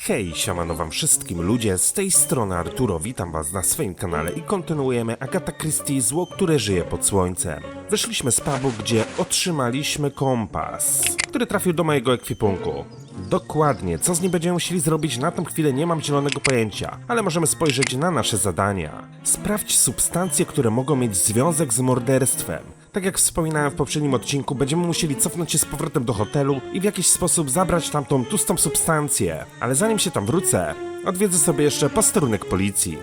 Hej, siemano wam wszystkim ludzie, z tej strony Arturo, witam was na swoim kanale i kontynuujemy Agatha Christie zło, które żyje pod słońcem. Wyszliśmy z pubu, gdzie otrzymaliśmy kompas, który trafił do mojego ekwipunku. Dokładnie, co z nim będziemy musieli zrobić, na tę chwilę nie mam zielonego pojęcia, ale możemy spojrzeć na nasze zadania. Sprawdź substancje, które mogą mieć związek z morderstwem. Tak jak wspominałem w poprzednim odcinku, będziemy musieli cofnąć się z powrotem do hotelu i w jakiś sposób zabrać tamtą tłustą substancję. Ale zanim się tam wrócę, odwiedzę sobie jeszcze posterunek policji.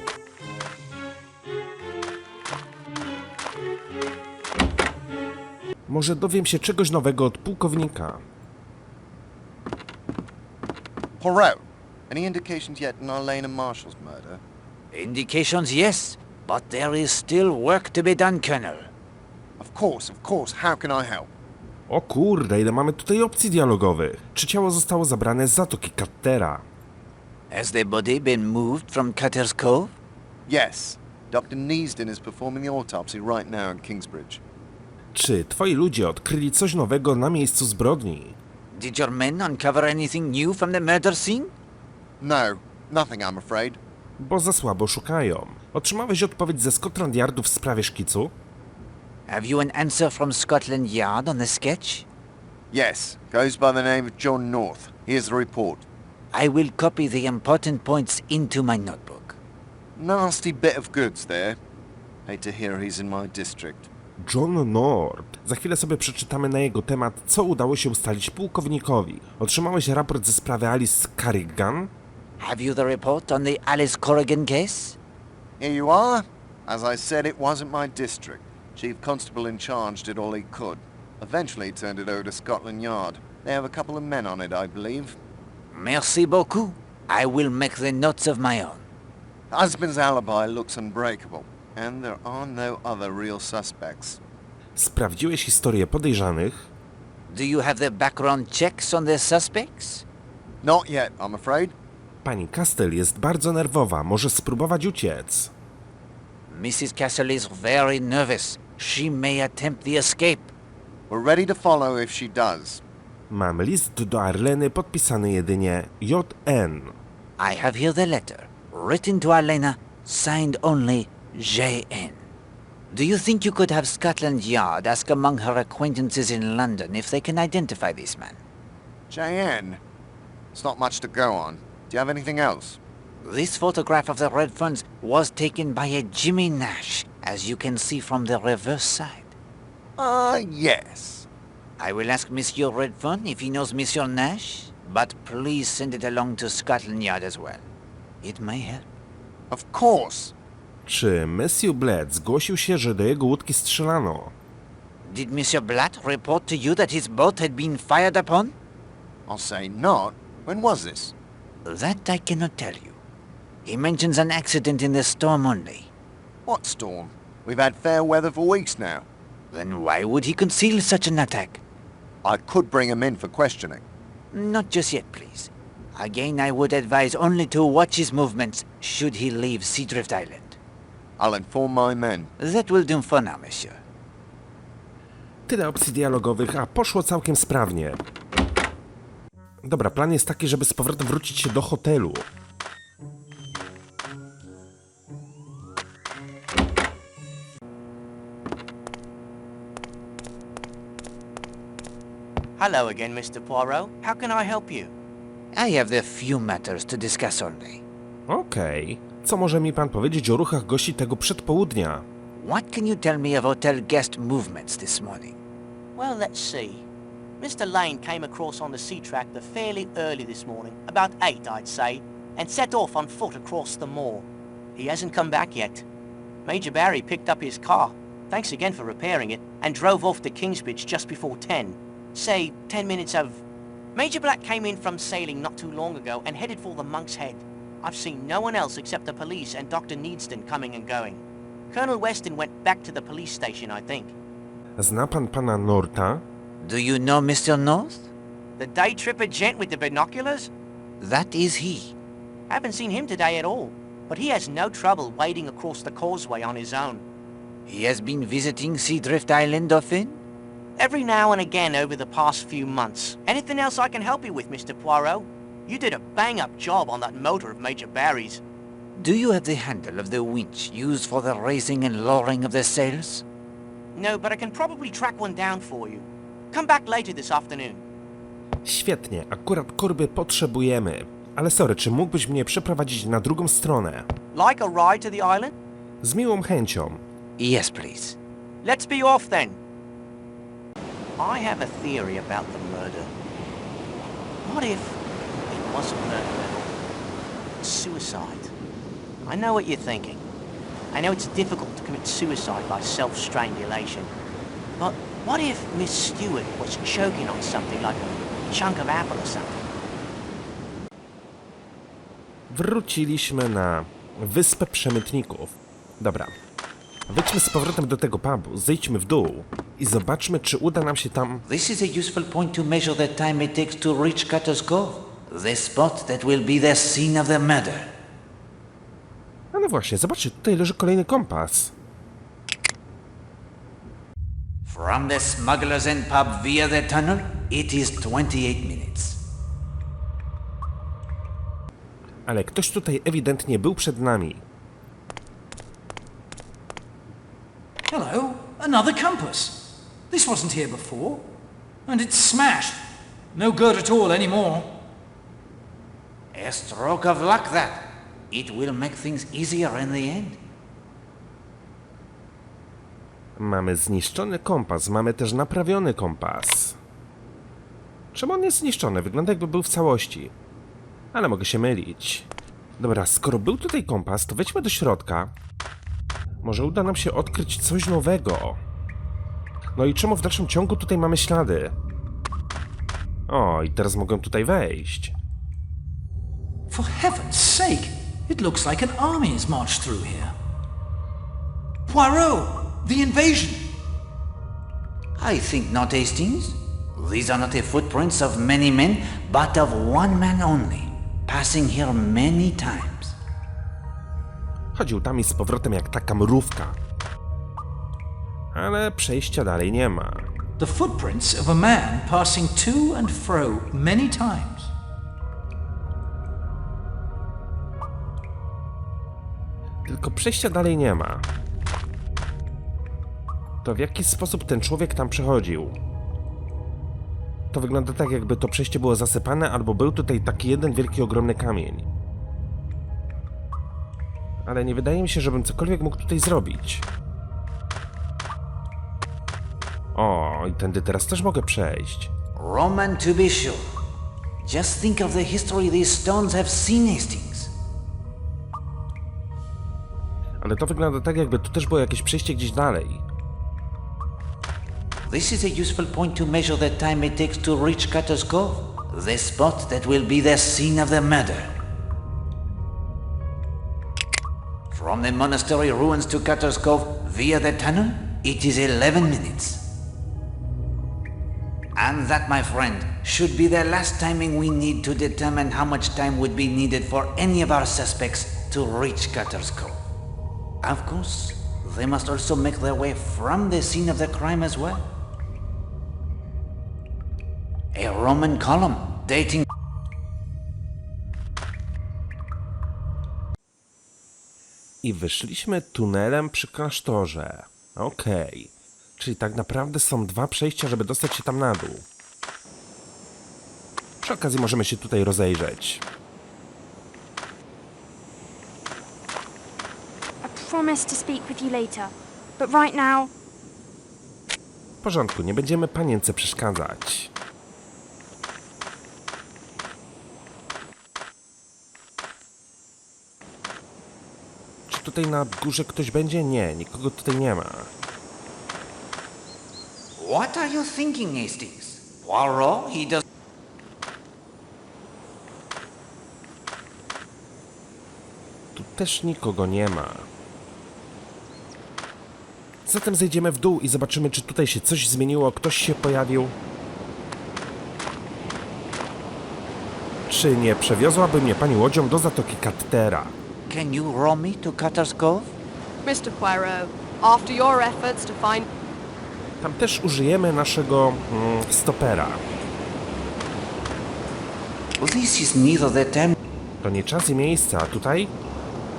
Może dowiem się czegoś nowego od pułkownika. Poirot, any indications yet in Arleny Marshall's murder? Indications, yes, but there is still work to be done, Colonel. Of course. How can I help? O kurde, ile mamy tutaj opcji dialogowych. Czy ciało zostało zabrane z zatoki Cuttera? Has the body been moved from Cutter's Cove? Yes. Dr. Neasden is performing the autopsy right now in Kingsbridge. Czy twoi ludzie odkryli coś nowego na miejscu zbrodni? Did your men uncover anything new from the murder scene? No, nothing I'm afraid. Bo za słabo szukają. Otrzymałeś odpowiedź ze Scotland Yardu w sprawie szkicu? Have you an answer from Scotland Yard on the sketch? Yes, goes by the name of John North. Here's the report. I will copy the important points into my notebook. Nasty bit of goods there. Hate to hear he's in my district. John North. Za chwilę sobie przeczytamy na jego temat, co udało się ustalić pułkownikowi. Otrzymałeś raport ze sprawy Alice Carrigan? Have you the report on the Alice Corrigan case? Here you are. As I said, it wasn't my district. Chief Constable in charge did all he could. Eventually turned it over to Scotland Yard. They have a couple of men on it, I believe. Merci beaucoup. I will make the notes of my own. The husband's alibi looks unbreakable, and there are no other real suspects. Sprawdziłeś historię podejrzanych? Do you have the background checks on the suspects? Not yet, I'm afraid. Pani Castell jest bardzo nerwowa, może spróbować uciec. Mrs. Castle is very nervous. She may attempt the escape. We're ready to follow if she does. Mam list do Arleny podpisany jedynie JN. I have here the letter, written to Arlena, signed only JN. Do you think you could have Scotland Yard ask among her acquaintances in London if they can identify this man? JN. It's not much to go on. Do you have anything else? This photograph of the Redferns was taken by a Jimmy Nash, as you can see from the reverse side. Yes. I will ask Monsieur Redfern if he knows Monsieur Nash, but please send it along to Scotland Yard as well. It may help. Of course. Czy Monsieur Blatt zgłosił się, że do jego łódki strzelano? Did Monsieur Blatt report to you that his boat had been fired upon? I'll say not. When was this? That I cannot tell you. He mentions an accident in the storm only. What storm? We've had fair weather for weeks now. Then why would he conceal such an attack? I could bring him in for questioning. Not just yet, please. Again, I would advise only to watch his movements should he leave Seadrift Island. I'll inform my men. That will do for now, monsieur. Tyle opcji dialogowych, a poszło całkiem sprawnie. Dobra, plan jest taki, żeby z powrotem wrócić się do hotelu. Hello again, Mr. Poirot. How can I help you? I have the few matters to discuss only. Okej. Co może mi pan powiedzieć o ruchach gości tego przedpołudnia? What can you tell me of hotel guest movements this morning? Well, let's see. Mr. Lane came across on the sea tractor fairly early this morning, about 8, I'd say, and set off on foot across the moor. He hasn't come back yet. Major Barry picked up his car, thanks again for repairing it, and drove off to Kingsbridge just before 10. Say, 10 minutes of... Major Black came in from sailing not too long ago and headed for the Monk's Head. I've seen no one else except the police and Dr. Neasden coming and going. Colonel Weston went back to the police station, I think. Zna pan pana Norta? Do you know Mr. North? The day tripper gent with the binoculars? That is he. Haven't seen him today at all, but he has no trouble wading across the causeway on his own. He has been visiting Seadrift Island often? Every now and again over the past few months. Anything else I can help you with, Mr. Poirot? You did a bang-up job on that motor of Major Barry's. Do you have the handle of the winch used for the raising and lowering of the sails? No, but I can probably track one down for you. Come back later this afternoon. Świetnie, akurat korby potrzebujemy. Ale sorry, czy mógłbyś mnie przeprowadzić na drugą stronę? Like a ride to the island? Z miłą chęcią. Yes, please. Let's be off then. I have a theory about the murder. What if it wasn't murder at all? Suicide. I know what you're thinking. I know it's difficult to commit suicide by self-strangulation. But what if Miss Stewart was choking on something like a chunk of apple or something? Wróciliśmy na Wyspę Przemytników. Dobra. Wejdźmy z powrotem do tego pubu, zejdźmy w dół i zobaczmy, czy uda nam się tam... This is a useful point to measure the time it takes to reach Cutter's Cove, the spot that will be the scene of the murder. A no właśnie, zobaczcie, tutaj leży kolejny kompas. From the Smuggler's End pub via the tunnel, it is 28 minutes. Ale ktoś tutaj ewidentnie był przed nami. Hello, another compass. This wasn't here before. And it's smashed. No good at all anymore. A stroke of luck that. It will make things easier in the end. Mamy zniszczony kompas, mamy też naprawiony kompas. Czemu on jest zniszczony? Wygląda, jakby był w całości. Ale mogę się mylić. Dobra, skoro był tutaj kompas, to wejdźmy do środka. Może uda nam się odkryć coś nowego. No i czemu w dalszym ciągu tutaj mamy ślady? O, i teraz mogę tutaj wejść. For heaven's sake, it looks like an army has marched through here. Poirot, the invasion. I think not, Hastings. These are not the footprints of many men, but of one man only, passing here many times. Chodził tam i z powrotem jak taka mrówka. Ale przejścia dalej nie ma. The footprints of a man passing to and fro many times. Tylko przejścia dalej nie ma. To w jaki sposób ten człowiek tam przechodził? To wygląda tak, jakby to przejście było zasypane, albo był tutaj taki jeden wielki, ogromny kamień. Ale nie wydaje mi się, żebym cokolwiek mógł tutaj zrobić. O, i tędy teraz też mogę przejść. Roman to be sure. Just think of the history these stones have seen, Hastings. Ale to wygląda tak, jakby tu też było jakieś przejście gdzieś dalej. This is a useful point to measure the time it takes to reach Cutter's Cove, the spot that will be the scene of the murder. From the monastery ruins to Cutter's Cove via the tunnel, it is 11 minutes. And that, my friend, should be the last timing we need to determine how much time would be needed for any of our suspects to reach Cutter's Cove. Of course, they must also make their way from the scene of the crime as well. A Roman column dating... I wyszliśmy tunelem przy klasztorze. Okej. Czyli tak naprawdę są dwa przejścia, żeby dostać się tam na dół. Przy okazji możemy się tutaj rozejrzeć. I promise to speak with you later, but right now... W porządku, nie będziemy panience przeszkadzać. Czy tutaj na górze ktoś będzie? Nie, nikogo tutaj nie ma. What are you thinking, Hastings? Poirot, he does... Tu też nikogo nie ma. Zatem zejdziemy w dół i zobaczymy, czy tutaj się coś zmieniło, ktoś się pojawił. Czy nie przewiozłaby mnie pani łodzią do Zatoki Cuttera? Can you row me to Cutter's Cove? Mr. Poirot, after your efforts to find... Tam też użyjemy naszego stopera. Well, this is neither the time. To nie czas i miejsce, a tutaj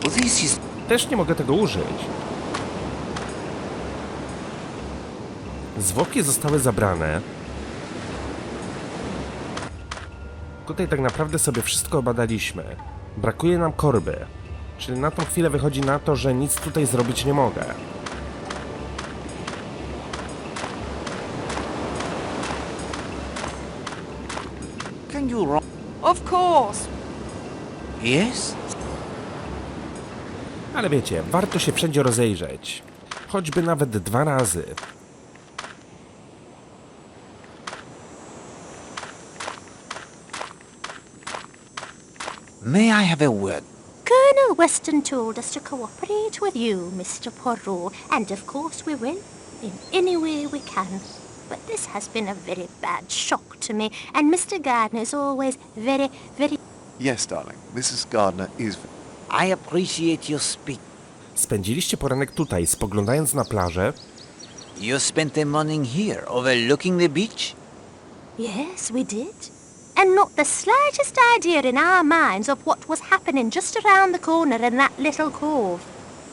Well, this is. też nie mogę tego użyć. Zwłoki zostały zabrane. Tutaj tak naprawdę sobie wszystko obadaliśmy. Brakuje nam korby. Czyli na tą chwilę wychodzi na to, że nic tutaj zrobić nie mogę. Can you wrong? Of course. Yes? Ale wiecie, warto się wszędzie rozejrzeć. Choćby nawet 2 razy. May I have a word? Colonel Weston told us to cooperate with you, Mr. Poirot, and of course we will, in any way we can. But this has been a very bad shock to me, and Mr. Gardner's always very... Yes, darling, Mrs. Gardner is... I appreciate your speak. Spędziliście poranek tutaj, spoglądając na plażę. You spent the morning here, overlooking the beach? Yes, we did. And not the slightest idea in our minds of what was happening just around the corner in that little cove.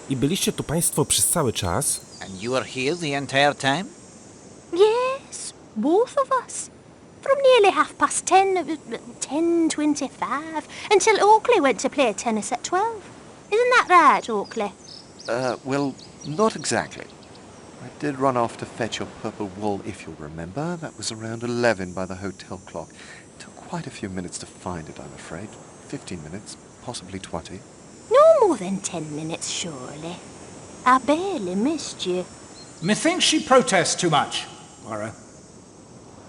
I byliście tu państwo przez cały czas. And you were here the entire time? Yes, both of us. From nearly 10:25, until Oakley went to play tennis at 12. Isn't that right, Oakley? Well, not exactly. I did run off to fetch your purple wool, if you'll remember. That was around 11 by the hotel clock. It took quite a few minutes to find it, I'm afraid. 15 minutes, possibly 20. No more than 10 minutes, surely. I barely missed you. Methinks she protests too much, Poirot.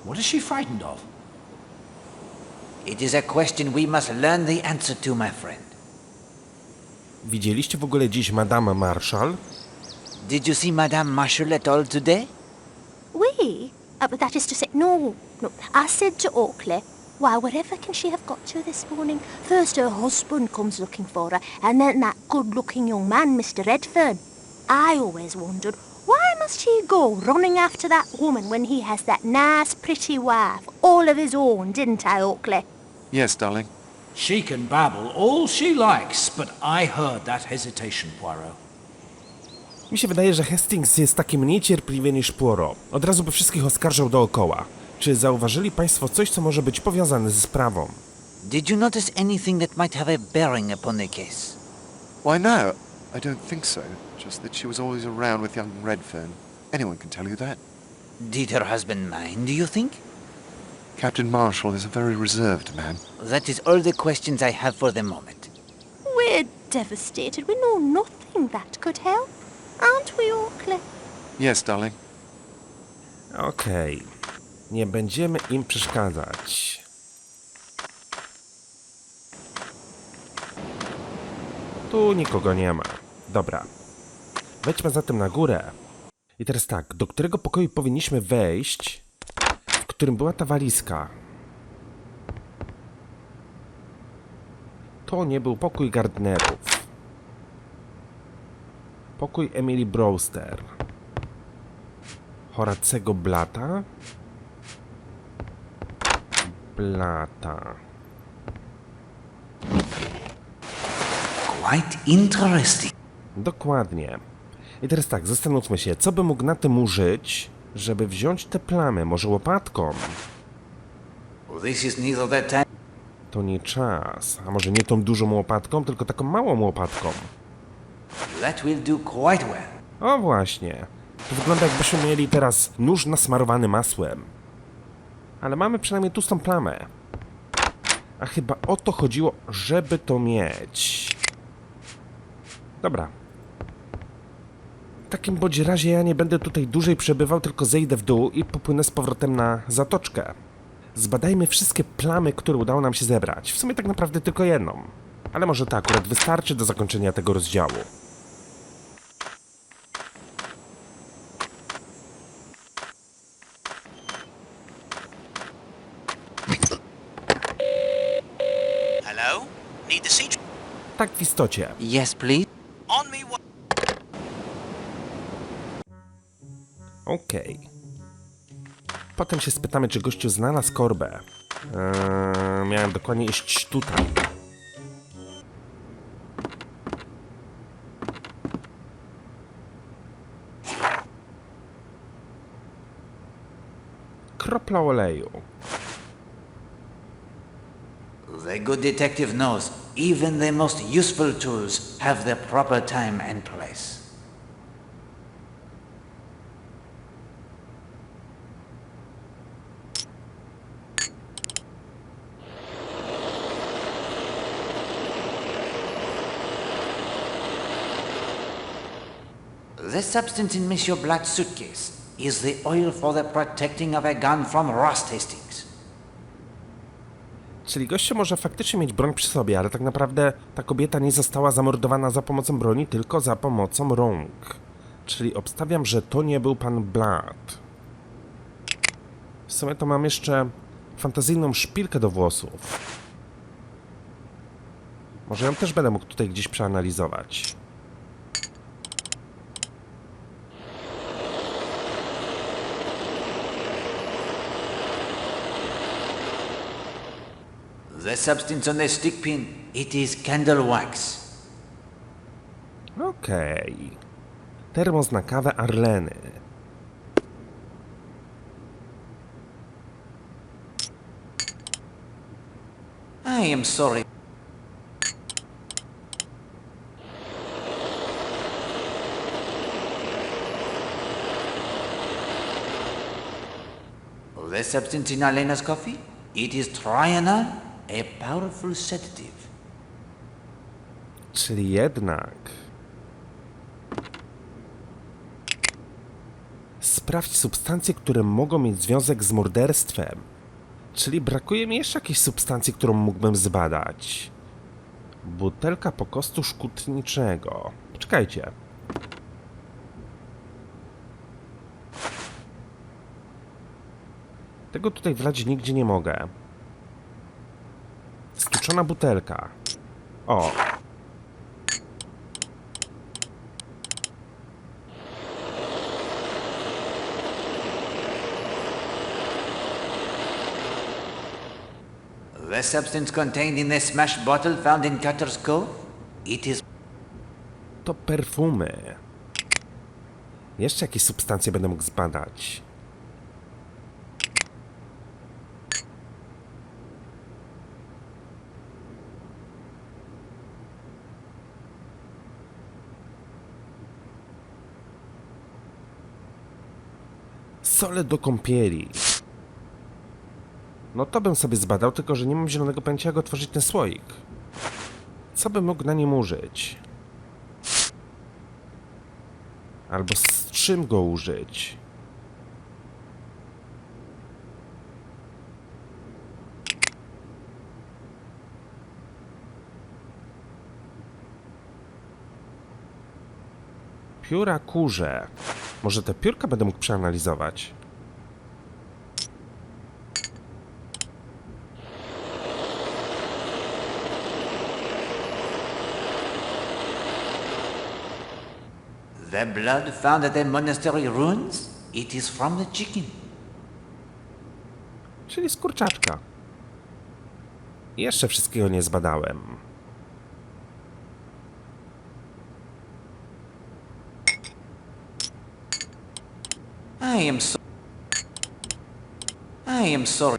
What is she frightened of? It is a question we must learn the answer to, my friend. Widzieliście w ogóle dziś Madame Marshall? Did you see Madame Marshall at all today? We? But that is to say, no. I said to Oakley, why, wherever can she have got to this morning? First her husband comes looking for her, and then that good-looking young man, Mr. Redfern. I always wondered, why must he go running after that woman when he has that nice, pretty wife, all of his own, didn't I, Oakley? Yes, darling. She can babble all she likes, but I heard that hesitation, Poirot. Mi się wydaje, że Hastings jest taki mniej cierpliwy niż Poirot. Od razu by wszystkich oskarżał dookoła. Czy zauważyli państwo coś, co może być powiązane ze sprawą? Did you notice anything that might have a bearing upon the case? Why, no, I don't think so. Just that she was always around with young Redfern. Anyone can tell you that. Did her husband mind, do you think? Captain Marshall is a very reserved man. That is all the questions I have for the moment. We're devastated. We know nothing that could help. Aren't we, Oakley? Yes, darling. Okej. Nie będziemy im przeszkadzać. Tu nikogo nie ma. Dobra. Wejdźmy zatem na górę. I teraz tak, do którego pokoju powinniśmy wejść, w którym była ta walizka? To nie był pokój Gardnerów. Pokój Emily Brewster. Horacego Blata? Quite interesting. Dokładnie. I teraz tak, zastanówmy się, co by mógł na tym użyć, żeby wziąć te plamy, może łopatką? This is neither the time. To nie czas. A może nie tą dużą łopatką, tylko taką małą łopatką? That will do quite well. O właśnie. To wygląda, jakbyśmy mieli teraz nóż nasmarowany masłem. Ale mamy przynajmniej tłustą plamę. A chyba o to chodziło, żeby to mieć. Dobra. W takim bądź razie ja nie będę tutaj dłużej przebywał, tylko zejdę w dół i popłynę z powrotem na zatoczkę. Zbadajmy wszystkie plamy, które udało nam się zebrać. W sumie tak naprawdę tylko jedną. Ale może to akurat wystarczy do zakończenia tego rozdziału. Hello? Need the seat? Tak w istocie. Yes, please. On me wa- Okej. Potem się spytamy, czy gościu znalazł korbę. Miałem dokładnie iść tutaj. Kropla oleju. The good detective knows even the most useful tools have their proper time and place. The substance in Monsieur Black's suitcase is the oil for the protecting of a gun from rust hastings. Czyli gościu może faktycznie mieć broń przy sobie, ale tak naprawdę ta kobieta nie została zamordowana za pomocą broni, tylko za pomocą rąk. Czyli obstawiam, że to nie był pan Blatt. W sumie to mam jeszcze fantazyjną szpilkę do włosów. Może ją też będę mógł tutaj gdzieś przeanalizować. The substance on the stick pin, it is candle wax. Okej. Termos na kawę Arleny. I am sorry. The substance in Elena's coffee, it is trianal, a powerful sedative. Czyli jednak... Sprawdź substancje, które mogą mieć związek z morderstwem. Czyli brakuje mi jeszcze jakiejś substancji, którą mógłbym zbadać. Butelka pokostu szkutniczego. Poczekajcie. Tego tutaj wlać nigdzie nie mogę. Stuczona butelka. O! The substance contained in the smashed bottle found in Cutter's Cove, it is... To perfumy. Jeszcze jakieś substancje będę mógł zbadać. Sole do kąpieli. No to bym sobie zbadał, tylko że nie mam zielonego pojęcia, jak otworzyć ten słoik. Co bym mógł na nim użyć? Albo z czym go użyć? Pióra kurze. Może te piórka będę mógł przeanalizować? The blood found at the monastery ruins, it is from the chicken. Czyli z kurczaczka. Jeszcze wszystkiego nie zbadałem. I am sorry.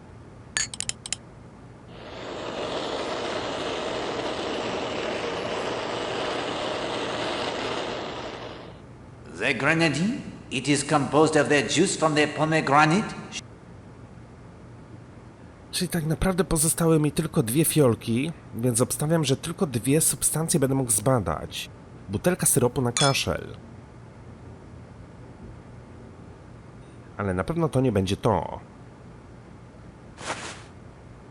The grenadine, it is composed of the juice from the pomegranate. Czyli tak naprawdę pozostały mi tylko dwie fiolki, więc obstawiam, że tylko dwie substancje będę mógł zbadać. Butelka syropu na kaszel. Ale na pewno to nie będzie to.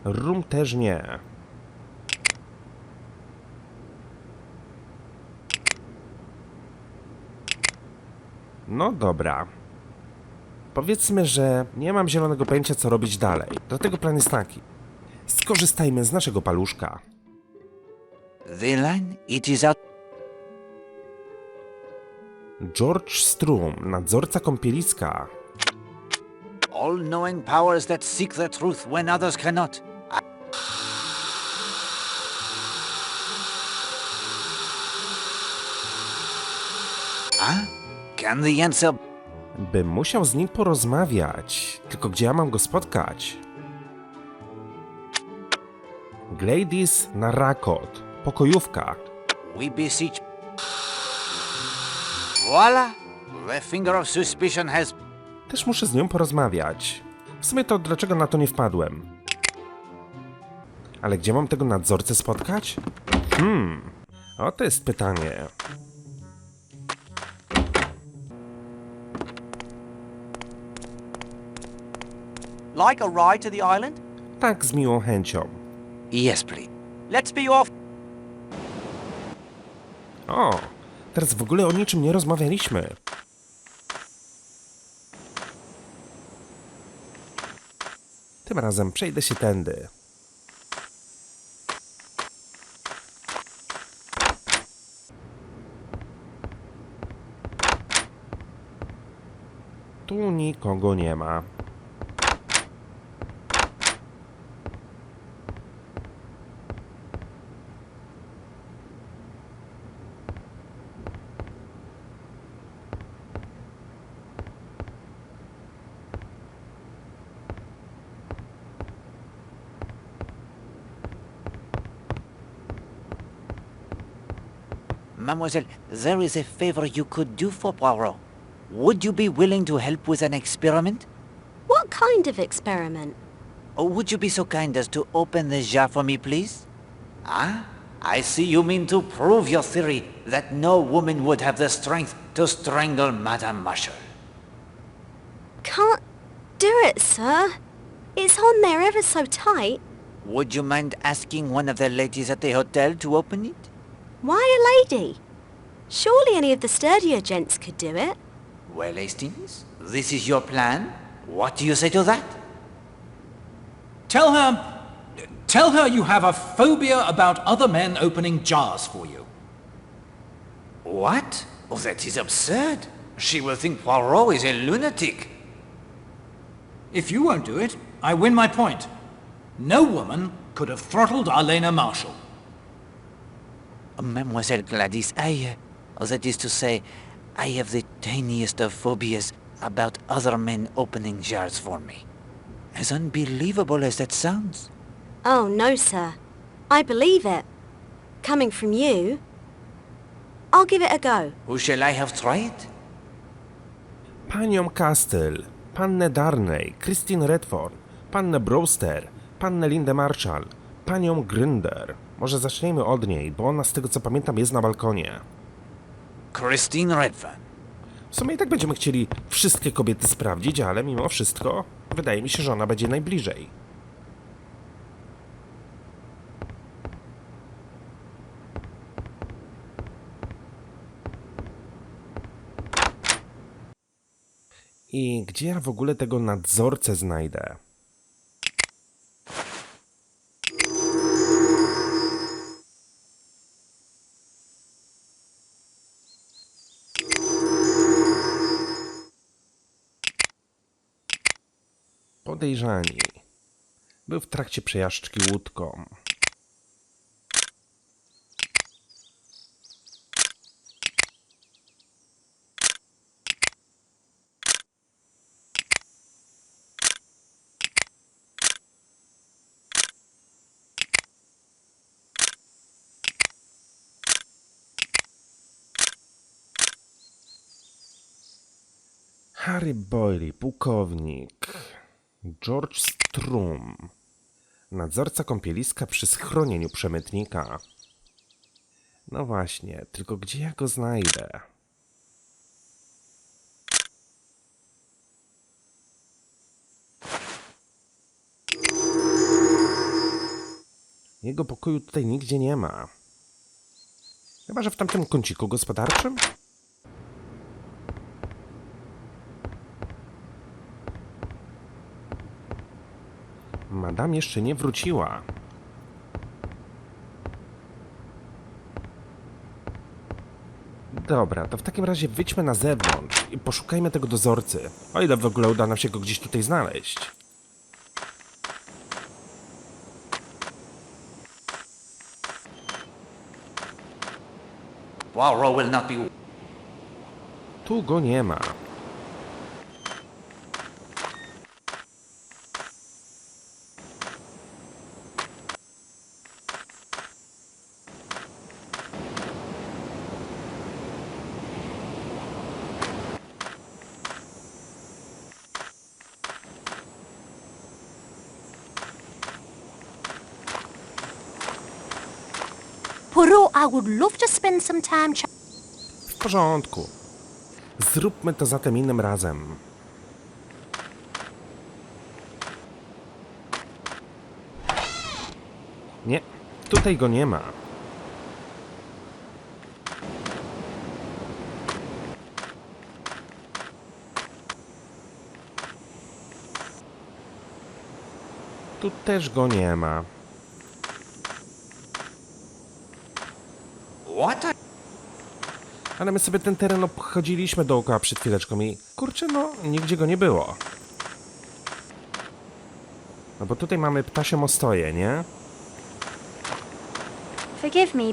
Rum też nie. No dobra. Powiedzmy, że nie mam zielonego pojęcia, co robić dalej. Dlatego plan jest taki. Skorzystajmy z naszego paluszka. The line, it is out. George Strum, nadzorca kąpieliska. all-knowing powers that seek the truth when others cannot. Can the answer... Bym musiał z nim porozmawiać. Tylko gdzie ja mam go spotkać? Gladys na Rakot. Pokojówka. We beseech... Voila! The finger of suspicion has... Też muszę z nią porozmawiać. W sumie to dlaczego na to nie wpadłem? Ale gdzie mam tego nadzorcę spotkać? O, to jest pytanie. Like a ride to the island? Tak, z miłą chęcią. Yes, please. Let's be off. O, teraz w ogóle o niczym nie rozmawialiśmy. Tym razem przejdę się tędy. Tu nikogo nie ma. Mademoiselle, there is a favor you could do for Poirot. Would you be willing to help with an experiment? What kind of experiment? Or would you be so kind as to open the jar for me, please? I see you mean to prove your theory that no woman would have the strength to strangle Madame Marshall. Can't do it, sir. It's on there ever so tight. Would you mind asking one of the ladies at the hotel to open it? Why a lady? Surely any of the sturdier gents could do it. Well, Hastings, this is your plan. What do you say to that? Tell her you have a phobia about other men opening jars for you. What? Oh, that is absurd. She will think Poirot is a lunatic. If you won't do it, I win my point. No woman could have throttled Arleny Marshall. Mademoiselle Gladys, that is to say, I have the tiniest of phobias about other men opening jars for me. As unbelievable as that sounds. Oh, no, sir. I believe it. Coming from you, I'll give it a go. Who shall I have tried? Panią Castell, pannę Darnley, Christine Redfern, pannę Brewster, pannę Lindę Marshall, panią Grinder. Może zaczniemy od niej, bo ona z tego co pamiętam jest na balkonie. Christine Redfern. W sumie i tak będziemy chcieli wszystkie kobiety sprawdzić, ale mimo wszystko wydaje mi się, że ona będzie najbliżej. I gdzie ja w ogóle tego nadzorcę znajdę? Podejrzani. Był w trakcie przejażdżki łódką. Harry Boyle, pułkownik. George Strum. Nadzorca kąpieliska przy schronieniu przemytnika. No właśnie, tylko gdzie ja go znajdę? Jego pokoju tutaj nigdzie nie ma. Chyba że w tamtym kąciku gospodarczym? Madame jeszcze nie wróciła. Dobra, to w takim razie wyjdźmy na zewnątrz i poszukajmy tego dozorcy. O ile w ogóle uda nam się go gdzieś tutaj znaleźć. Poirot will not be... Tu go nie ma. Poirot, I would love to spend some time W porządku. Zróbmy to zatem innym razem. Nie, tutaj go nie ma. Tu też go nie ma. What? Ale my sobie ten teren obchodziliśmy dookoła przed chwileczką i kurczę, no, nigdzie go nie było. No bo tutaj mamy ptasie mostoje, nie? Forgive me.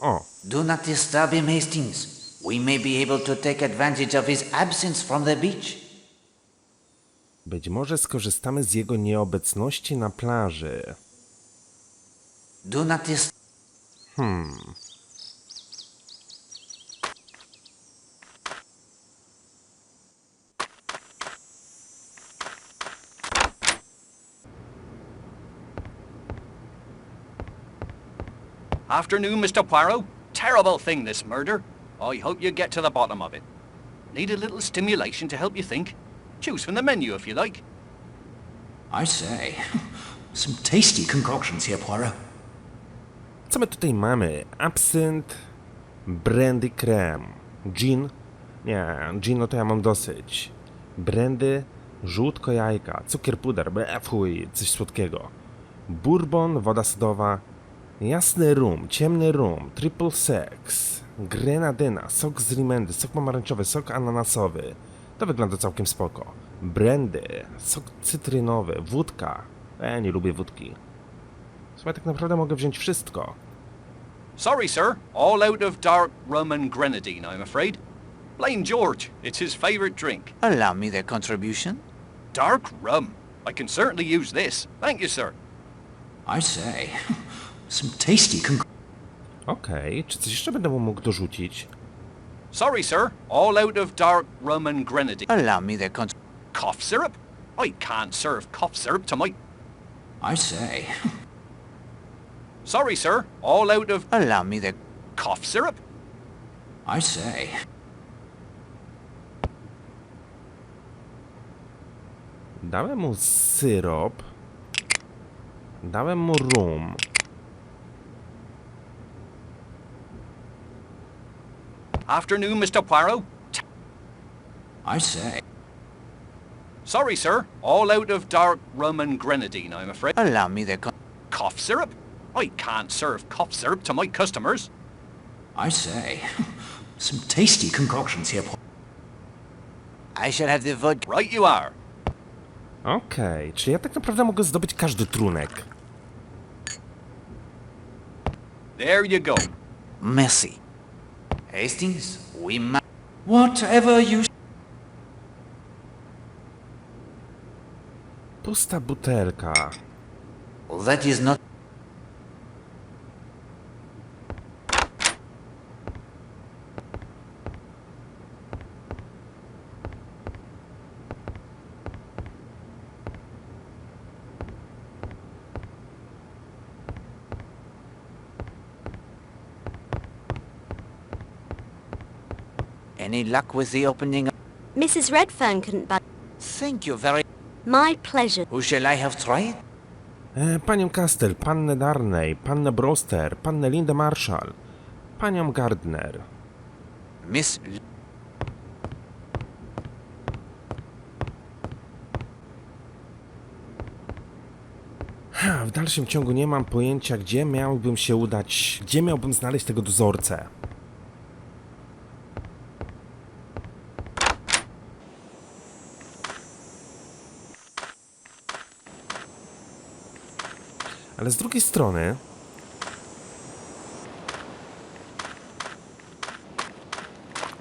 O, Do not disturb him, Hastings. We may be able to take advantage of his absence from the beach. być może skorzystamy z jego nieobecności na plaży. Do not disturb... Afternoon, Mr. Poirot. Terrible thing, this murder. I hope you get to the bottom of it. Need a little stimulation to help you think? Choose from the menu if you like. I say, some tasty concoctions here, Poirot. Co my tutaj mamy? Absynt, brandy creme, gin? Nie, gin no to ja mam dosyć. Brandy, żółtko jajka, cukier puder, fuj, coś słodkiego. Bourbon, woda sodowa, jasny rum, ciemny rum, triple sex, grenadyna, sok z rimendy, sok pomarańczowy, sok ananasowy. To wygląda całkiem spoko. Brandy, sok cytrynowy, wódka. Nie lubię wódki. Słuchaj, tak naprawdę mogę wziąć wszystko. Sorry, sir. All out of dark rum and grenadine, I'm afraid. Blame George. It's his favorite drink. Allow me the contribution. Dark rum. I can certainly use this. Thank you, sir. I say, some tasty Okej, czy coś jeszcze będę mu mógł dorzucić? Sorry, sir. All out of dark rum and grenadine. Allow me the Cough syrup? I can't serve cough syrup to my... I say, Sorry, sir. All out of... Allow me the... Cough syrup? I say. Dałem mu syrop. Dałem mu rum. Afternoon, Mr. Poirot. I say. Sorry, sir. All out of dark rum and grenadine, I'm afraid. Allow me the... Cough syrup? I can't serve cough syrup to my customers. I say, some tasty concoctions here, Poirot. I shall have the vodka. Right you are. Okej, czyli ja tak naprawdę mogę zdobyć każdy trunek. There you go. Merci. Hastings, we must... Whatever you... Pusta butelka. That is not... Any luck with the opening? Mrs. Redfern couldn't but... Thank you very... My pleasure. Who shall I have tried? Panią Castle, pannę Darnay, pannę Broster, pannę Lindę Marshall, panią Gardner. Miss... W dalszym ciągu nie mam pojęcia, gdzie miałbym się udać, gdzie miałbym znaleźć tego dozorcę. Ale z drugiej strony...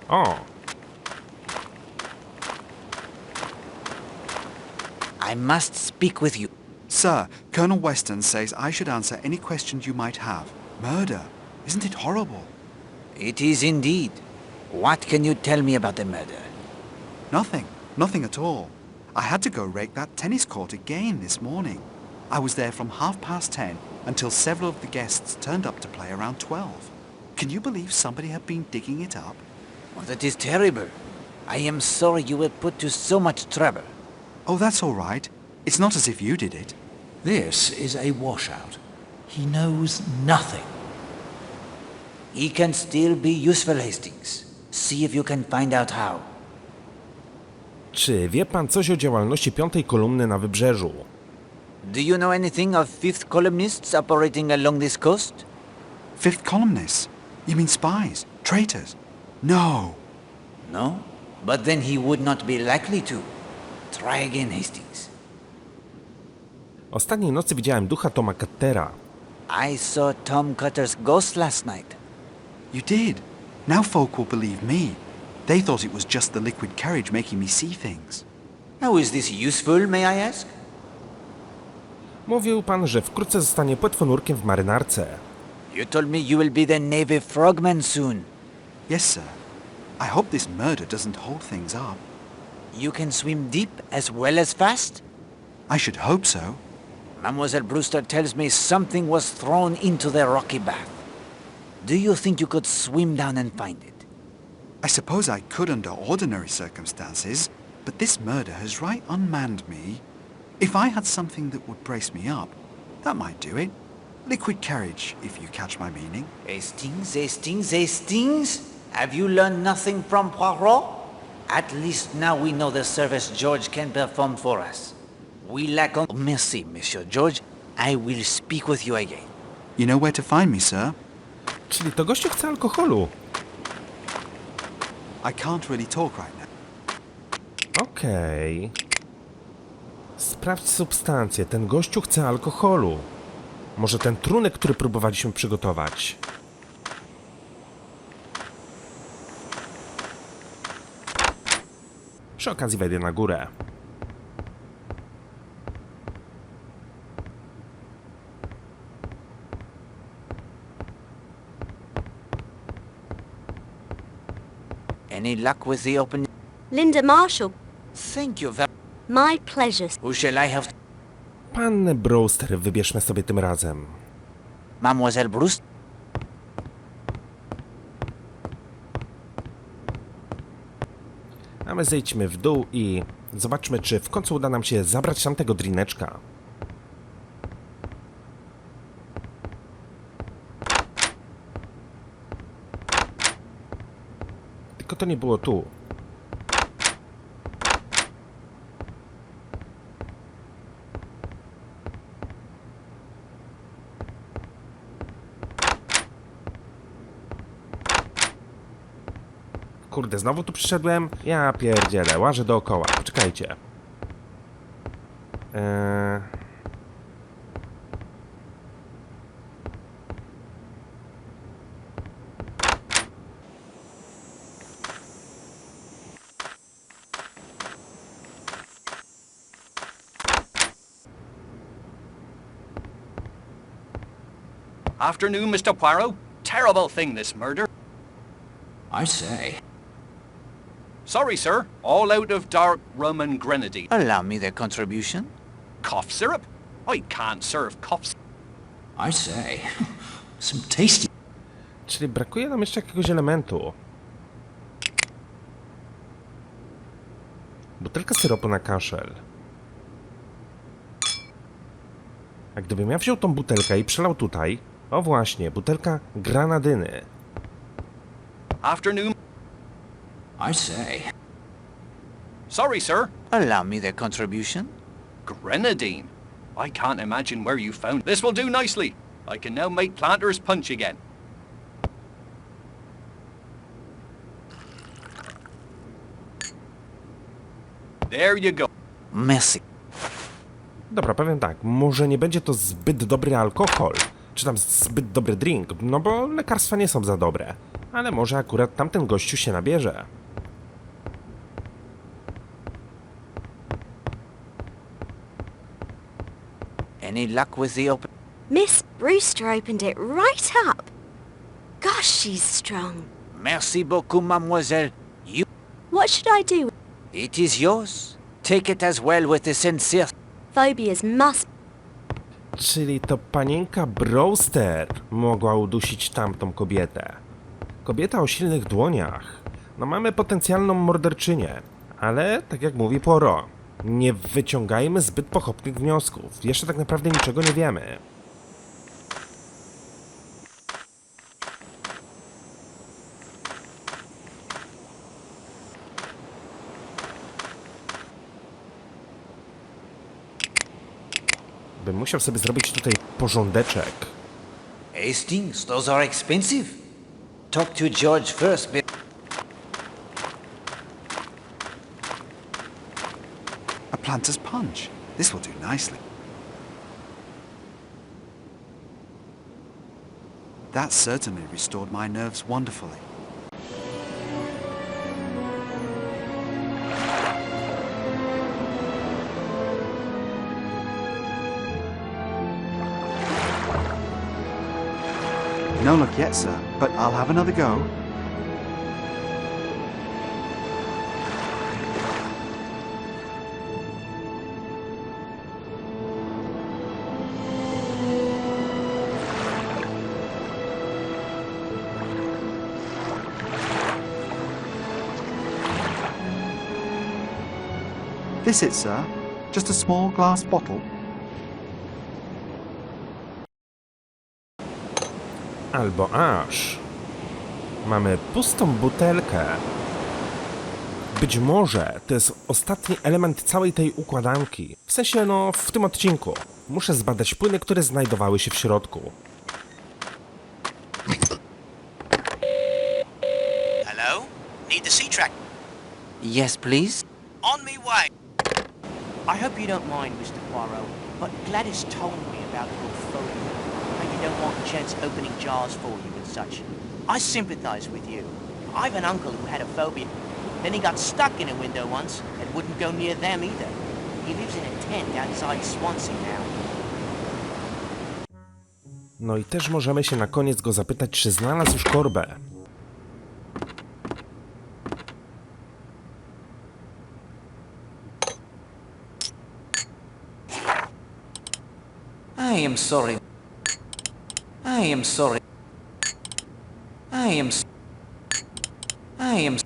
O! I must speak with you. Sir, Colonel Weston says I should answer any questions you might have. Murder. Isn't it horrible? It is indeed. What can you tell me about the murder? Nothing. Nothing at all. I had to go rake that tennis court again this morning. I was there from 10:30 until several of the guests turned up to play around 12. Can you believe somebody had been digging it up? Oh, that is terrible. I am sorry you were put to so much trouble. Oh, that's all right. It's not as if you did it. This is a washout. He knows nothing. He can still be useful, Hastings. See if you can find out how. Czy wie pan coś o działalności piątej kolumny na wybrzeżu? Do you know anything of fifth columnists operating along this coast? Fifth columnists? You mean spies? Traitors? No. No? But then he would not be likely to. Try again, Hastings. Ostatniej nocy widziałem ducha Toma Cuttera. I saw Tom Cutter's ghost last night. You did? Now folk will believe me. They thought it was just the liquid carriage making me see things. How is this useful, may I ask? Mówił pan, że wkrótce zostanie płetwonurkiem w marynarce. You told me you will be the Navy frogman soon. Yes, sir. I hope this murder doesn't hold things up. You can swim deep as well as fast? I should hope so. Mademoiselle Brewster tells me something was thrown into the rocky bath. Do you think you could swim down and find it? I suppose I could under ordinary circumstances, but this murder has right unmanned me. If I had something that would brace me up, that might do it. Liquid carriage, if you catch my meaning. Hastings, Hastings, Hastings? Have you learned nothing from Poirot? At least now we know the service George can perform for us. We lack on... Merci, Monsieur George. I will speak with you again. You know where to find me, sir? Czyli to gościu chce alkoholu. I can't really talk right now. Okej. Sprawdź substancję. Ten gościu chce alkoholu. Może ten trunek, który próbowaliśmy przygotować. Przy okazji wejdę na górę. Any luck with the open... Linda Marshall. Thank you very... My pleasure. Who shall I have... Pannę Brewster wybierzmy sobie tym razem. Mademoiselle Brewster? A my zejdźmy w dół i zobaczmy, czy w końcu uda nam się zabrać tamtego drineczka. Tylko to nie było tu. Kurde, znowu tu przyszedłem? Ja pierdzielę, łażę dookoła. Poczekajcie. Afternoon, Mr. Poirot. Terrible thing, this murder. I say. Sorry, sir. All out of dark rum and grenadine. Allow me the contribution. Cough syrup? I can't serve cough. I say. Some tasty... Czyli brakuje nam jeszcze jakiegoś elementu. Butelka syropu na kaszel. A gdybym ja wziął tą butelkę i przelał tutaj... O właśnie, butelka granadyny. Afternoon. I say. Sorry, sir. Allow me the contribution. Grenadine. I can't imagine where you found this. Will do nicely. I can now make planters punch again. There you go. Merci. Dobra, powiem tak, może nie będzie to zbyt dobry alkohol, czy tam zbyt dobry drink, no bo lekarstwa nie są za dobre. Ale może akurat tamten gościu się nabierze. Any luck with the open? Miss Brewster opened it right up. Gosh, she's strong. Merci beaucoup, mademoiselle. You... What should I do? It is yours. Take it as well with the sincere... Phobias must... Czyli to panienka Brewster mogła udusić tamtą kobietę. Kobieta o silnych dłoniach. No mamy potencjalną morderczynię, ale tak jak mówi Poirot, nie wyciągajmy zbyt pochopnych wniosków. Jeszcze tak naprawdę niczego nie wiemy. Bym musiał sobie zrobić tutaj porządeczek. Hastings, those are expensive. Talk to George first, A planter's punch. This will do nicely. That certainly restored my nerves wonderfully. No luck yet, sir, but I'll have another go. This it, sir? Just a small glass bottle? Albo aż. Mamy pustą butelkę. Być może to jest ostatni element całej tej układanki. W sensie, no, w tym odcinku. Muszę zbadać płyny, które znajdowały się w środku. Hello? Need the sea-track? Yes, please. On me way. I hope you don't mind, Mr. Poirot, but Gladys told me about your phobia. How you don't want gents opening jars for you and such. I sympathize with you. I've an uncle who had a phobia. Then he got stuck in a window once and wouldn't go near them either. He lives in a tent outside Swansea now. No i też możemy się na koniec go zapytać, czy znalazł już korbę. I am sorry. I am sorry. I am... I am...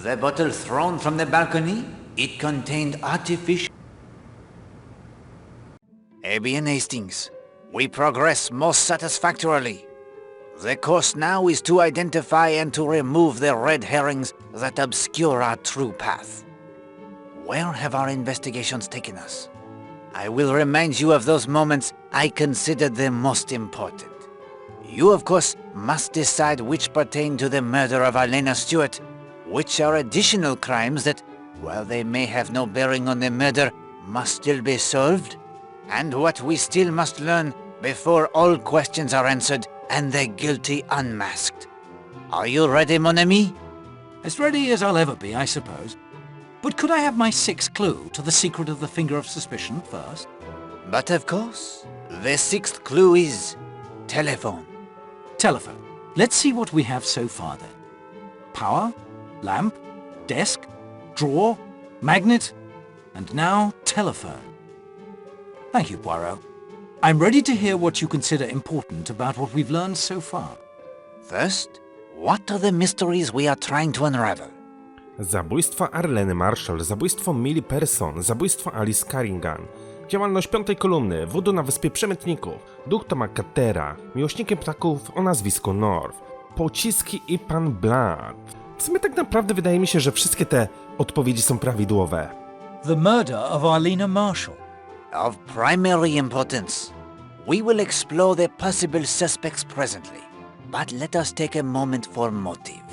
The bottle thrown from the balcony, it contained artificial... Eh bien, Hastings, we progress most satisfactorily. The course now is to identify and to remove the red herrings that obscure our true path. Where have our investigations taken us? I will remind you of those moments I considered the most important. You, of course, must decide which pertain to the murder of Arleny Stewart, which are additional crimes that, while they may have no bearing on the murder, must still be solved, and what we still must learn before all questions are answered and the guilty unmasked. Are you ready, mon ami? As ready as I'll ever be, I suppose. But could I have my sixth clue to the secret of the finger of suspicion first? But of course. The sixth clue is telephone. Telephone. Let's see what we have so far then. Power, lamp, desk, drawer, magnet, and now telephone. Thank you, Poirot. I'm ready to hear what you consider important about what we've learned so far. First, what are the mysteries we are trying to unravel? Zabójstwo Arleny Marshall, zabójstwo Millie Person, zabójstwo Alice Carrigan, działalność piątej kolumny, voodoo na Wyspie Przemytników, duch Toma Cartera, miłośnikiem ptaków o nazwisku North, pociski i pan Blood. W sumie tak naprawdę wydaje mi się, że wszystkie te odpowiedzi są prawidłowe. The murder of Arleny Marshall. Of primary importance. We will explore the possible suspects presently, but let us take a moment for motive.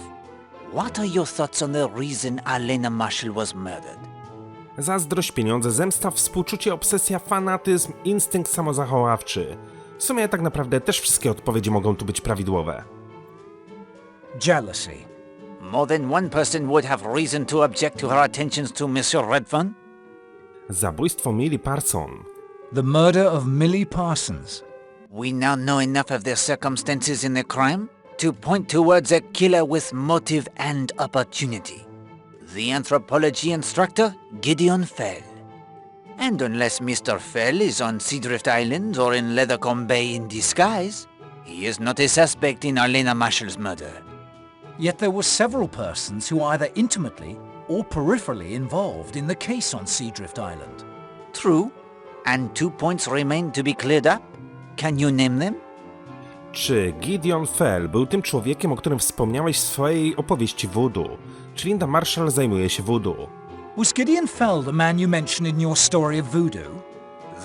What are your thoughts on the reason Arleny Marshall was murdered? Zazdrość, pieniądze, zemsta, współczucie, obsesja, fanatyzm, instynkt samozachowawczy. W sumie tak naprawdę też wszystkie odpowiedzi mogą tu być prawidłowe. Jealousy. More than one person would have reason to object to her attentions to Mr. Redfern. Zabójstwo Millie Parson. The murder of Millie Parsons. We now know enough of the circumstances in the crime to point towards a killer with motive and opportunity. The anthropology instructor, Gideon Fell. And unless Mr. Fell is on Seadrift Island or in Leathercombe Bay in disguise, he is not a suspect in Arleny Marshall's murder. Yet there were several persons who either intimately or peripherally involved in the case on Seadrift Island. True, and 2 points remain to be cleared up. Can you name them? Czy Gideon Fell był tym człowiekiem, o którym wspomniałeś w swojej opowieści Voodoo? Czy Linda Marshall zajmuje się voodoo? Was Gideon Fell the man you mentioned in your story of voodoo?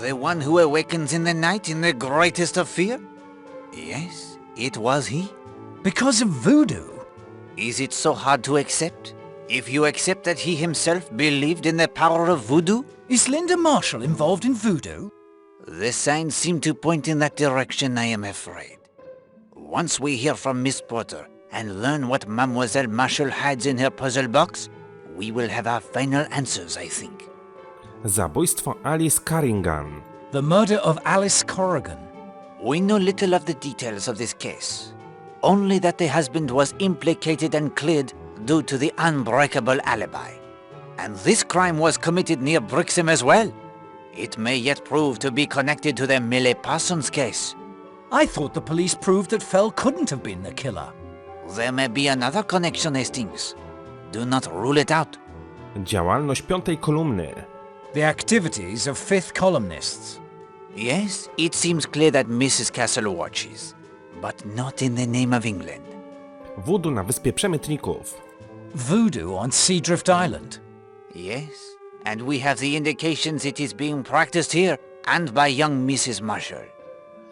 The one who awakens in the night in the greatest of fear? Yes, it was he. Because of voodoo? Is it so hard to accept? If you accept that he himself believed in the power of voodoo? Is Linda Marshall involved in voodoo? The signs seem to point in that direction, I am afraid. Once we hear from Miss Porter and learn what Mademoiselle Marshall hides in her puzzle box, we will have our final answers, I think. Zabójstwo Alice Carrigan. The murder of Alice Corrigan. We know little of the details of this case. Only that the husband was implicated and cleared due to the unbreakable alibi. And this crime was committed near Brixham as well. It may yet prove to be connected to the Millie Parsons case. I thought the police proved that Fell couldn't have been the killer. There may be another connection, Hastings. Do not rule it out. Działalność piątej kolumny. The activities of fifth columnists. Yes, it seems clear that Mrs. Castle watches, but not in the name of England. Voodoo na Wyspie Przemytników. Voodoo on Seadrift Island. Yes, and we have the indications it is being practiced here and by young Mrs. Marshall.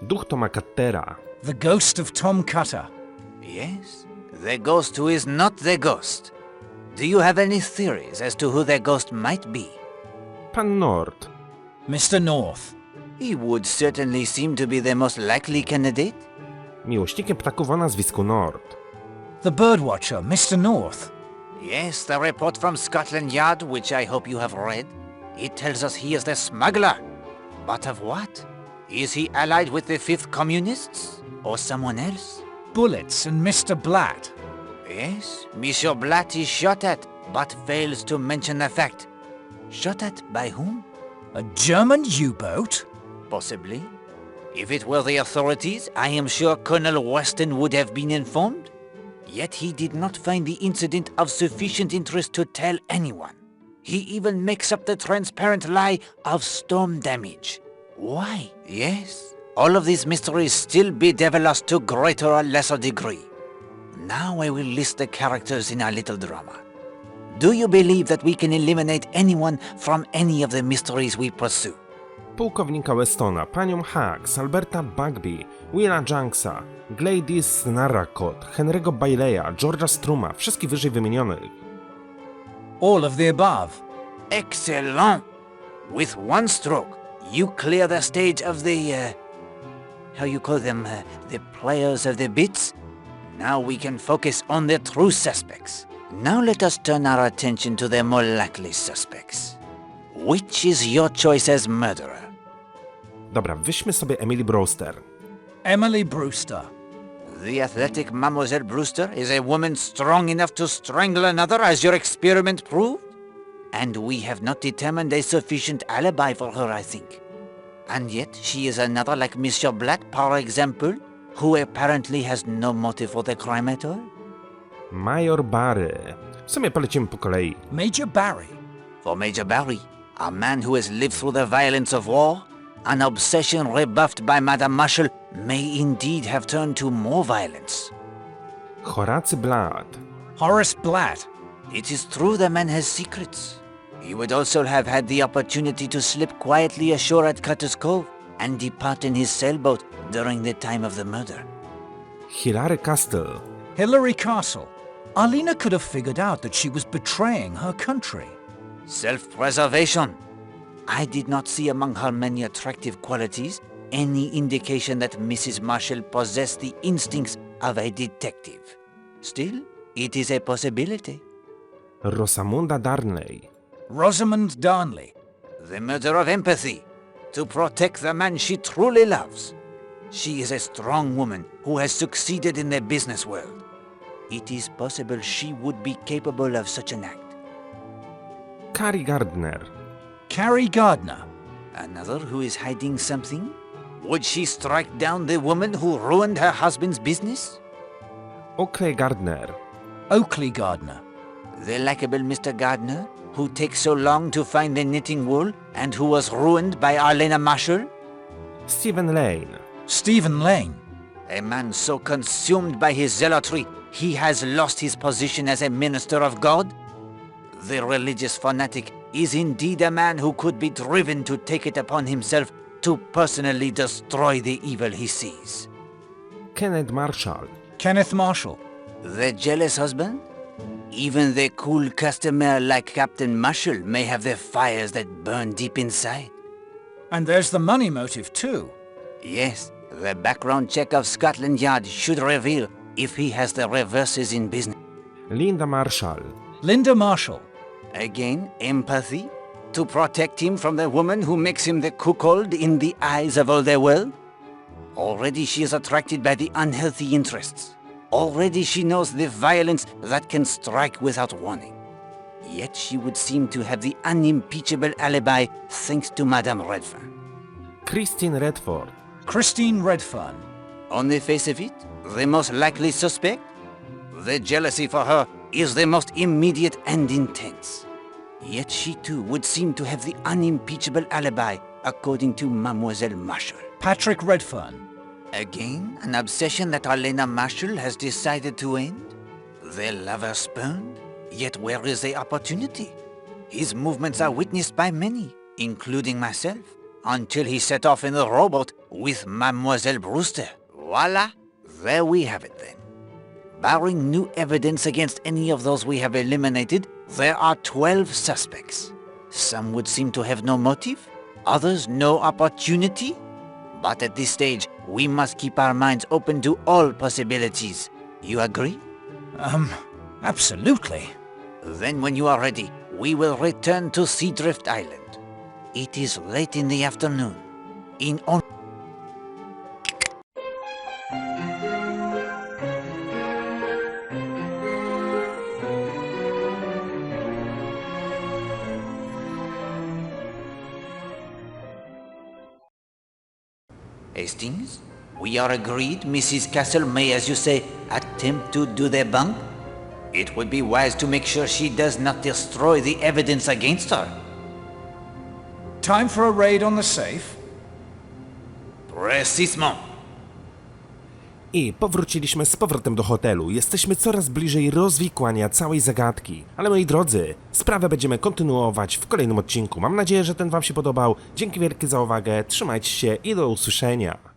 Duch Toma Cuttera. The ghost of Tom Cutter. Yes, the ghost who is not the ghost. Do you have any theories as to who the ghost might be? Pan Nord. Mr. North. He would certainly seem to be the most likely candidate. Miłośnikiem ptaków o nazwisku Nord. The birdwatcher, Mr. North. Yes, the report from Scotland Yard, which I hope you have read. It tells us he is the smuggler. But of what? Is he allied with the Fifth Communists? Or someone else? Bullets and Mr. Blatt. Yes, Monsieur Blatt is shot at, but fails to mention the fact. Shot at by whom? A German U-boat? Possibly. If it were the authorities, I am sure Colonel Weston would have been informed. Yet he did not find the incident of sufficient interest to tell anyone. He even makes up the transparent lie of storm damage. Why? Yes, all of these mysteries still bedevil us to greater or lesser degree. Now I will list the characters in our little drama. Do you believe that we can eliminate anyone from any of the mysteries we pursue? Pułkownika Westona, panią Hacks, Alberta Bugby, Willa Janksa, Gladys Narracott, Henry'ego Bayleya, George'a Struma, wszystkich wyżej wymienionych. All of the above. Excellent! With one stroke, you clear the stage of the, how you call them, the players of the bits? Now we can focus on the true suspects. Now let us turn our attention to the more likely suspects. Which is your choice as murderer? Dobra, weźmy sobie Emily Brewster. Emily Brewster. The athletic Mademoiselle Brewster is a woman strong enough to strangle another, as your experiment proved? And we have not determined a sufficient alibi for her, I think. And yet she is another like Monsieur Blatt, par exemple, who apparently has no motive for the crime at all? Major Barry. W sumie polecimy po kolei. Major Barry. For Major Barry, a man who has lived through the violence of war, an obsession rebuffed by Madame Marshall may indeed have turned to more violence. Horacy Blatt. Horace Blatt. It is true the man has secrets. He would also have had the opportunity to slip quietly ashore at Cutter's Cove and depart in his sailboat during the time of the murder. Hilary Castle. Hilary Castle. Arlena could have figured out that she was betraying her country. Self-preservation. I did not see among her many attractive qualities any indication that Mrs. Marshall possessed the instincts of a detective. Still, it is a possibility. Rosamunda Darnley. Rosamund Darnley. The murder of empathy, to protect the man she truly loves. She is a strong woman who has succeeded in the business world. It is possible she would be capable of such an act. Cary Gardner. Cary Gardner. Another who is hiding something? Would she strike down the woman who ruined her husband's business? Oakley Gardner. Oakley Gardner. The likable Mr. Gardner, who takes so long to find the knitting wool and who was ruined by Arleny Marshall? Stephen Lane. Stephen Lane. A man so consumed by his zealotry, he has lost his position as a minister of God? The religious fanatic is indeed a man who could be driven to take it upon himself to personally destroy the evil he sees. Kenneth Marshall. Kenneth Marshall. The jealous husband? Even the cool customer like Captain Marshall may have the fires that burn deep inside. And there's the money motive too. Yes, the background check of Scotland Yard should reveal if he has the reverses in business. Linda Marshall. Linda Marshall. Again, empathy? To protect him from the woman who makes him the cuckold in the eyes of all the world? Already she is attracted by the unhealthy interests. Already she knows the violence that can strike without warning. Yet she would seem to have the unimpeachable alibi thanks to Madame Redfern. Christine Redford. Christine Redfern. On the face of it, the most likely suspect? The jealousy for her is the most immediate and intense. Yet she too would seem to have the unimpeachable alibi, according to Mademoiselle Marshall. Patrick Redfern. Again, an obsession that Arleny Marshall has decided to end? The lover spurned? Yet where is the opportunity? His movements are witnessed by many, including myself, until he set off in the rowboat with Mademoiselle Brewster. Voila! There we have it then. Barring new evidence against any of those we have eliminated, there are 12 suspects. Some would seem to have no motive, others no opportunity. But at this stage, we must keep our minds open to all possibilities. You agree? Absolutely. Then when you are ready, we will return to Seadrift Island. It is late in the afternoon. In on Hastings, we are agreed Mrs. Castle may, as you say, attempt to do the bunk? It would be wise to make sure she does not destroy the evidence against her. Time for a raid on the safe? Precisement. I powróciliśmy z powrotem do hotelu. Jesteśmy coraz bliżej rozwikłania całej zagadki. Ale moi drodzy, sprawę będziemy kontynuować w kolejnym odcinku. Mam nadzieję, że ten wam się podobał. Dzięki wielkie za uwagę, trzymajcie się i do usłyszenia.